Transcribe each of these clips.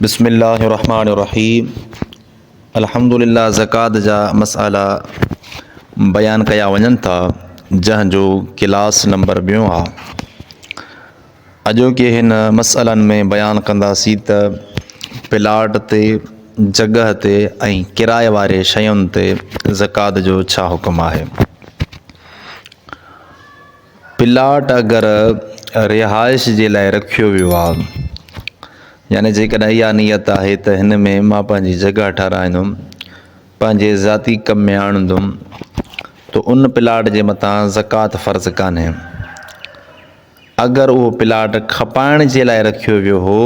बिस्मिल्लाहिर्रहमानिर्रहीम। अल्हम्दुलिल्लाह। ज़कात जा मसाला बयान कया वञनि था, जंहिंजो क्लास नंबर 2 आहे। अॼोके हिन मसइलनि में बयानु कंदासीं त प्लाट ते, जॻह ते ऐं किराए वारे शयुनि ते ज़कात जो छा हुकुम आहे। प्लाट अगरि रिहाइश जे लाइ रखियो वियो आहे, यानी जेकॾहिं इहा नियत आहे त हिन में मां पंहिंजी जॻह ठाराहींदुमि, पंहिंजे ज़ाती कम में आणींदुमि, त उन प्लाट जे मथां ज़कात फ़र्ज़ु कान्हे। अगरि उहो प्लाट खपाइण जे लाइ रखियो वियो हो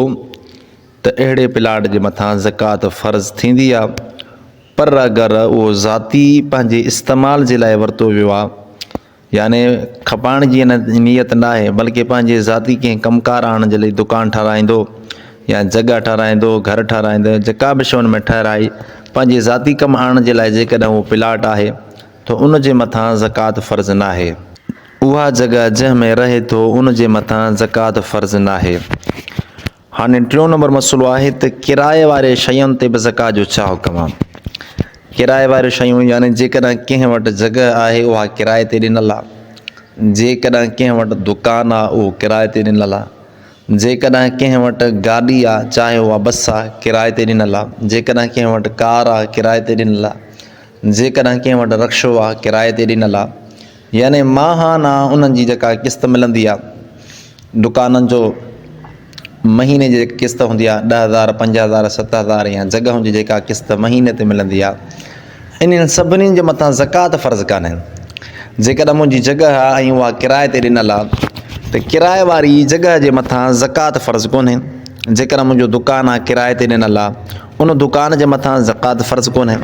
त अहिड़े प्लाट जे मथां ज़कात फ़र्ज़ु थींदी आहे। पर अगरि उहो ज़ाती पंहिंजे इस्तेमाल जे लाइ वरितो वियो आहे, यानी खपाइण जी नियत न आहे, बल्कि पंहिंजे ज़ाती कंहिं कमकार आणण जे लाइ दुकानु ठाराहींदो या जॻह ठाराहींदो, घर ठाराहींदो, जेका बि शइ हुन में ठाराई पंहिंजे ज़ाती कमु आणण जे लाइ जेकॾहिं उहो प्लाट आहे त उन जे मथां ज़कात फ़र्ज़ु न आहे। उहा जॻह जंहिं में रहे थो उन जे मथां ज़कात फ़र्ज़ु न आहे। हाणे 3 नंबर मसइलो आहे त किराए वारे शयुनि ते बि ज़कात जो छा हुकुम आहे। किराए वारियूं शयूं, यानी जेकॾहिं कंहिं वटि जॻह आहे उहा किराए ते ॾिनल आहे, जेकॾहिं कंहिं वटि दुकानु आहे उहो किराए ते ॾिनल आहे, जेकॾहिं कंहिं वटि गाॾी आहे, चाहे उहा बस आहे, किराए ते ॾिनल आहे, जेकॾहिं कंहिं वटि कार आहे किराए ते ॾिनल आहे, जेकॾहिं कंहिं वटि रक्शो आहे किराए ते ॾिनल आहे। यानी माहाना उन्हनि जी जेका क़िस्त मिलंदी आहे दुकाननि जो, महीने जी जेकी क़िस्त हूंदी आहे 10,000, 5,000, 7,000, या जॻहुनि जी जेका क़िस्त महीने ते मिलंदी आहे, इन्हनि सभिनीनि जे मथां ज़कात फ़र्ज़ु कान्हे। जेकॾहिं मुंहिंजी जॻह आहे ऐं उहा किराए ते ॾिनल आहे त किराए वारी जॻह जे मथां ज़कात फ़र्ज़ु कोन्हे। जेकॾहिं मुंहिंजो दुकानु आहे किराए ते ॾिनल आहे, उन दुकान जे मथां ज़कात फ़र्ज़ु कोन्हे।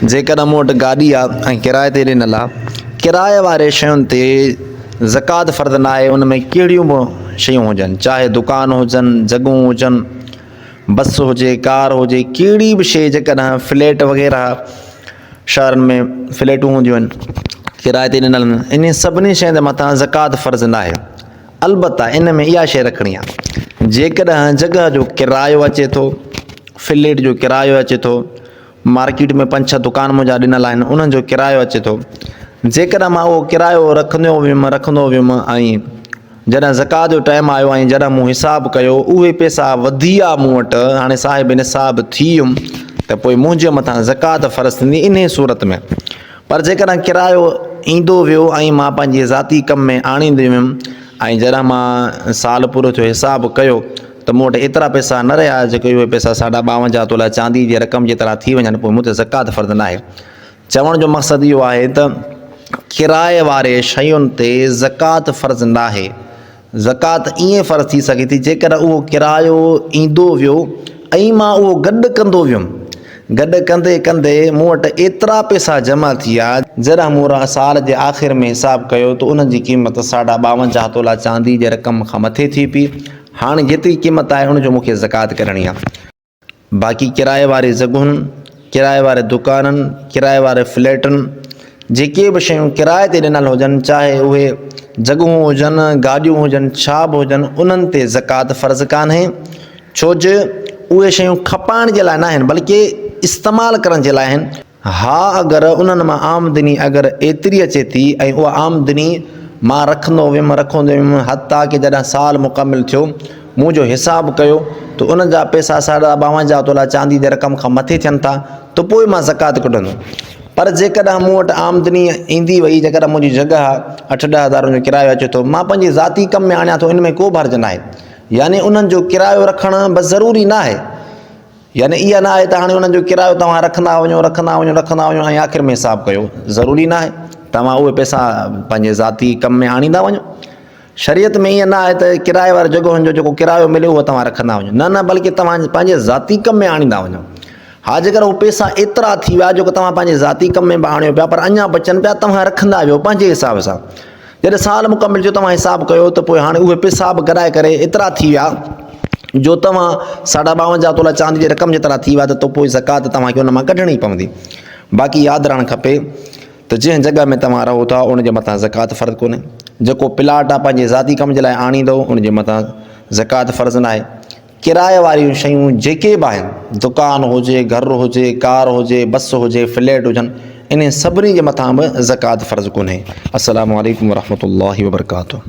जेकॾहिं मूं वटि गाॾी आहे ऐं किराए ते ॾिनल आहे, किराए वारे शयुनि ते ज़कात फ़र्ज़ु न आहे। उन में कहिड़ियूं बि शयूं हुजनि, चाहे दुकान हुजनि, जॻहूं हुजनि, बस हुजे, कार हुजे, कहिड़ी बि शइ, जेकॾहिं फ्लैट वग़ैरह शहरनि में फ्लैटूं हूंदियूं आहिनि किराए ते ॾिनल आहिनि, इन सभिनी शयुनि जे मथां ज़कात फ़र्ज़ु न आहे। अलबत्ता इन में इहा शइ रखणी आहे, जेकॾहिं जॻह जो किरायो अचे थो, फ्लैट जो किरायो अचे थो, मार्केट में 5-6 दुकान मुंहिंजा ॾिनल आहिनि, उन्हनि जो किरायो अचे थो, जेकॾहिं मां उहो किरायो रखंदो वियुमि ऐं जॾहिं ज़कात जो टाइम आयो ऐं जॾहिं मूं हिसाबु कयो उहे पैसा वधी विया मूं वटि, हाणे साहिब निसाब थी वियुमि, त पोइ मुंहिंजे मथां ज़कात फ़र्ज़ु थींदी इन सूरत में। पर जेकॾहिं किरायो ईंदो वियो ऐं मां पंहिंजे ज़ाती कम में आणींदो वियुमि ऐं जॾहिं मां साल पूरो थियो हिसाबु कयो त मूं वटि एतिरा पैसा न रहिया, जेके उहे पैसा 52.5 तोला चांदी जी रक़म जेतिरा थी वञनि, पोइ मूं ते ज़कात फ़र्ज़ु न आहे। चवण जो मक़सदु इहो आहे त किराए वारे शयुनि ते ज़कात फ़र्ज़ु न आहे। ज़कात ईअं फ़र्ज़ु थी सघे थी जेकॾहिं उहो किरायो ईंदो वियो ऐं मां उहो गॾु कंदो वियुमि, गॾु कंदे कंदे मूं वटि एतिरा पैसा जमा थी विया, जॾहिं मूं साल जे आख़िर में हिसाबु कयो त उन्हनि जी क़ीमत 52.5 तोला चांदी जे रक़म खां मथे थी पई। हाणे जेतिरी क़ीमत आहे उनजो मूंखे ज़कात करणी आहे। बाक़ी किराए वारी जॻहुनि, किराए वारे दुकाननि, किराए वारे फ्लैटनि, जेके बि शयूं किराए ते ॾिनल हुजनि, चाहे उहे जॻहूं हुजनि, गाॾियूं हुजनि, छा बि हुजनि, उन्हनि ते ज़कात फ़र्ज़ु कान्हे। छो जो उहे शयूं खपाइण जे लाइ न आहिनि, बल्कि इस्तेमालु करण जे लाइ आहिनि। हा, अगरि उन्हनि मां आमदनी अगरि एतिरी अचे थी ऐं उहा आमदनी मां रखंदो वियुमि, हता की जॾहिं साल मुकमिल थियो, मूं जो हिसाबु कयो त उन जा पैसा 52.5 तोला चांदी जे रक़म खां मथे थियनि था, त पोइ मां ज़कात कढंदुमि। पर जेकॾहिं मूं वटि आमदनी ईंदी वई, जेकॾहिं मुंहिंजी जॻह 8-10 हज़ार जो किरायो अचे थो, मां पंहिंजे ज़ाती कम में आणियां थो, इन में को बि हर्ज न आहे। यानी उन्हनि जो किरायो रखणु बसि ज़रूरी न आहे। यानी इहा न आहे त हाणे उन्हनि जो किरायो तव्हां रखंदा वञो ऐं आख़िर में हिसाबु कयो, ज़रूरी न आहे। तव्हां उहे पैसा पंहिंजे ज़ाती कम में आणींदा वञो। शरीयत में ईअं न आहे त किराए वारी जॻहुनि जो जेको किरायो मिले उहो तव्हां रखंदा वञो, न, बल्कि तव्हां पंहिंजे ज़ाती कम में आणींदा वञो। हा, जेकर उहे पैसा एतिरा थी विया जेको तव्हां पंहिंजे ज़ाती कम में बि आणियो पिया, पर अञा बचनि पिया, तव्हां रखंदा वियो पंहिंजे हिसाब सां। जॾहिं साल मुकमिल थियो, तव्हां हिसाबु कयो त पोइ हाणे उहे पैसा बि गॾाए करे एतिरा थी विया जो तव्हां 52.5 तोला चांदी जी रक़म जेतिरा थी विया, त पोइ ज़कात तव्हांखे उन मां कढणी पवंदी। बाक़ी यादि रहणु खपे त जंहिं जॻह में तव्हां रहो था उन जे मथां ज़कात फ़र्ज़ु कोन्हे। जेको प्लाट आहे पंहिंजे ज़ाती कम जे लाइ आणींदो उन जे मथां ज़कात फ़र्ज़ु न आहे। किराए वारियूं शयूं जेके बि आहिनि, दुकान हुजे, घर हुजे, कार हुजे, बस हुजे, फ्लैट हुजनि, इन सभिनी जे मथां बि ज़कात फ़र्ज़ु कोन्हे। अस्सलामु अलैकुम वरहमतुल्लाहि वबरकातुहू।